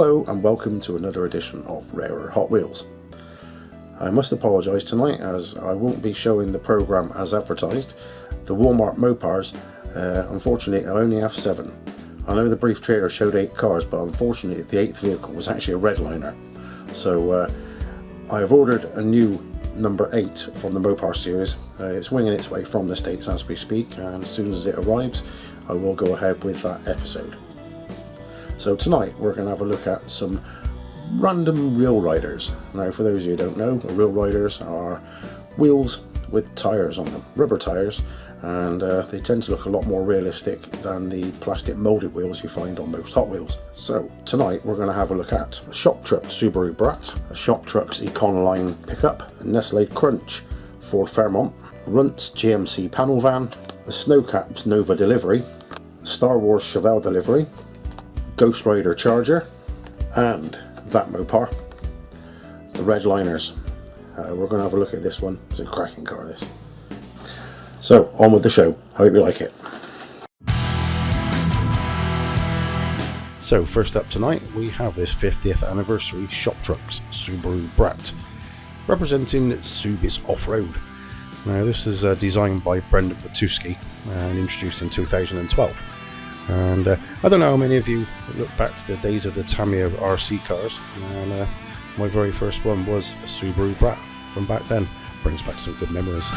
Hello and welcome to another edition of Rarer Hot Wheels. I must apologise tonight as I won't be showing the programme as advertised. The Walmart Mopars, unfortunately I only have 7. I know the brief trailer showed 8 cars, but unfortunately the 8th vehicle was actually a redliner. So I have ordered a new number 8 from the Mopar series. It's winging its way from the States as we speak, and as soon as it arrives I will go ahead with that episode. So tonight we're going to have a look at some random wheel riders. Now for those of you who don't know, wheel riders are wheels with tyres on them, rubber tyres, and they tend to look a lot more realistic than the plastic moulded wheels you find on most Hot Wheels. So tonight we're going to have a look at a Shop Truck Subaru Brat, a Shop Truck's Econoline pickup, a Nestle Crunch Ford Fairmont, Runt's GMC panel van, a Snowcap's Nova delivery, a Star Wars Chevelle delivery, Ghost Rider Charger, and that Mopar, the Redliners. We're going to have a look at this one. It's a cracking car, this. So, on with the show. Hope you like it. So, first up tonight, we have this 50th anniversary Shop Trucks Subaru Brat, representing Subi's Off-Road. Now, this is designed by Brendan Watuski and introduced in 2012. And I don't know how many of you look back to the days of the Tamiya RC cars, and my very first one was a Subaru Brat from back then. Brings back some good memories.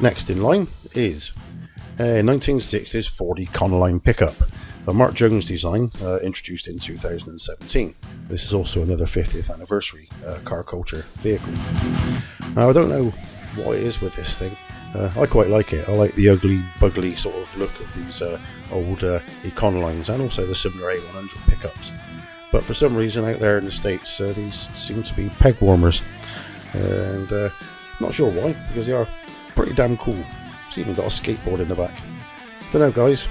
Next in line is a 1960s Ford Econoline pickup. A Mark Jones design, introduced in 2017. This is also another 50th anniversary car culture vehicle. Now I don't know what it is with this thing. I quite like it. I like the ugly, bugly sort of look of these old Econolines, and also the similar A100 pickups. But for some reason out there in the States, these seem to be peg warmers. And not sure why, because they are pretty damn cool. It's even got a skateboard in the back. Don't know, guys.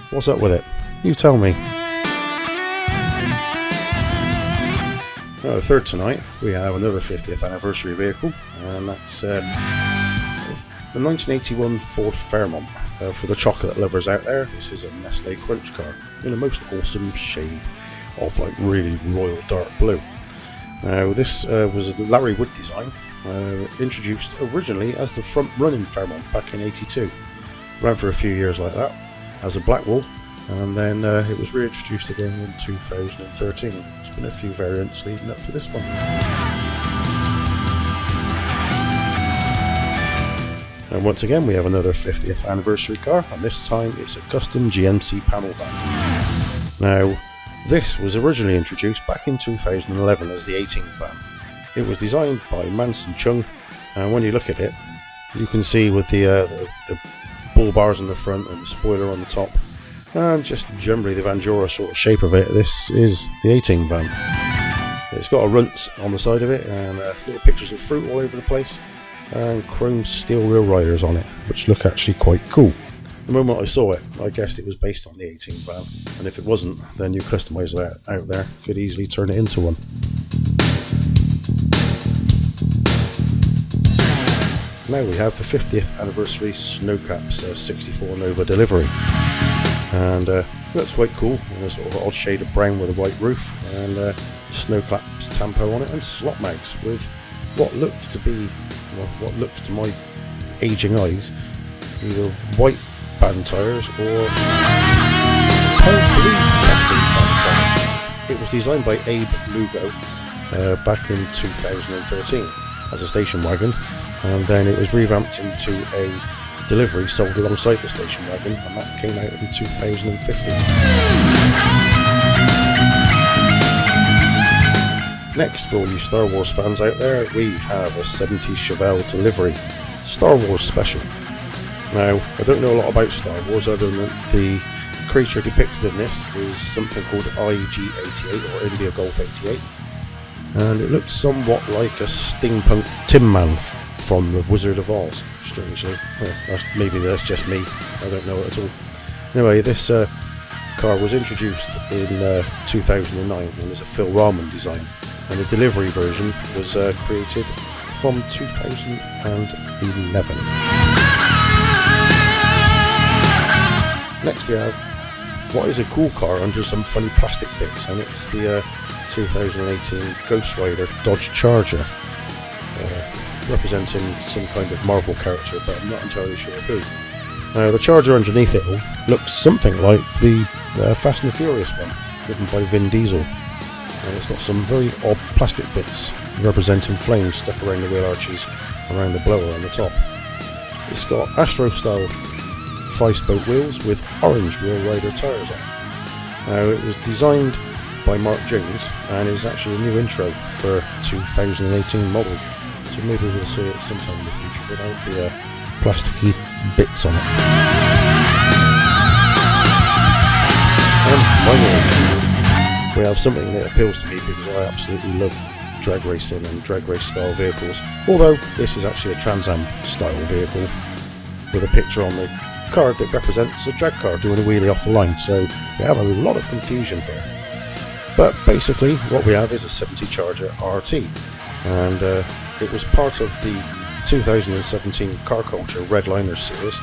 What's up with it? You tell me. Third tonight, we have another 50th anniversary vehicle, and that's the 1981 Ford Fairmont. For the chocolate lovers out there, this is a Nestle Crunch car in a most awesome shade of like really royal dark blue. Now this was a Larry Wood design, introduced originally as the front running Fairmont back in '82. Ran for a few years like that as a black wall, and then it was reintroduced again in 2013. There's been a few variants leading up to this one. And once again we have another 50th anniversary car, and this time it's a custom GMC panel van. Now this was originally introduced back in 2011 as the 18 van. It was designed by Manson Chung, and when you look at it you can see with the bull bars in the front and the spoiler on the top, and just generally the Vanjora sort of shape of it, this is the 18 van. It's got a runt on the side of it, and little pictures of fruit all over the place, and chrome steel wheel riders on it, which look actually quite cool. The moment I saw it, I guessed it was based on the 18 van, and if it wasn't, then you customizer out there could easily turn it into one. Now we have the 50th anniversary Snowcap's 64 Nova delivery, and that's quite cool, in a sort of odd shade of brown with a white roof, and Snowcap's tampo on it, and slot mags with what looked to be, well, what looks to my aging eyes, either white band tyres or pale blue custom band tyres. It was designed by Abe Lugo back in 2013 as a station wagon, and then it was revamped into a delivery sold alongside the station wagon, and that came out in 2015. Next, for all you Star Wars fans out there, we have a 70s Chevelle delivery Star Wars special. Now, I don't know a lot about Star Wars other than the creature depicted in this is something called IG-88 or India Golf 88, and it looks somewhat like a steampunk Tin Man from The Wizard of Oz, strangely. Well, maybe that's just me, I don't know it at all. Anyway, this car was introduced in 2009 and is a Phil Rahman design, and the delivery version was created from 2011. Next we have what is a cool car under some funny plastic bits, and it's the 2018 Ghost Rider Dodge Charger, representing some kind of Marvel character, but I'm not entirely sure who. The Charger underneath it all looks something like the Fast and the Furious one, driven by Vin Diesel. And it's got some very odd plastic bits representing flames stuck around the wheel arches, around the blower on the top. It's got Astro-style 5-spoke wheels with orange Wheel Rider tyres on it. Now, it was designed by Mark Jones and is actually a new intro for 2018 model. So maybe we'll see it sometime in the future without the plasticky bits on it. And finally, we have something that appeals to me because I absolutely love drag racing and drag race style vehicles, although this is actually a Trans Am style vehicle with a picture on the card that represents a drag car doing a wheelie off the line, so we have a lot of confusion here. But basically what we have is a 70 Charger RT, and it was part of the 2017 Car Culture Redliner series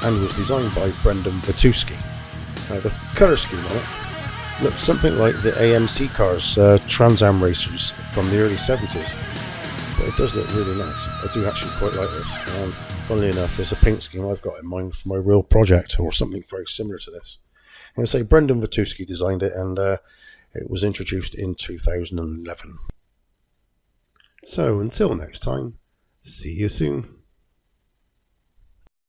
and was designed by Brendan Vatuski. The colour scheme on it looks something like the AMC cars, Trans Am racers from the early 70s, but it does look really nice. I do actually quite like this, and funnily enough there's a paint scheme I've got in mind for my real project, or something very similar to this. I'm going to say Brendan Vatuski designed it, and it was introduced in 2011. So until next time, see you soon.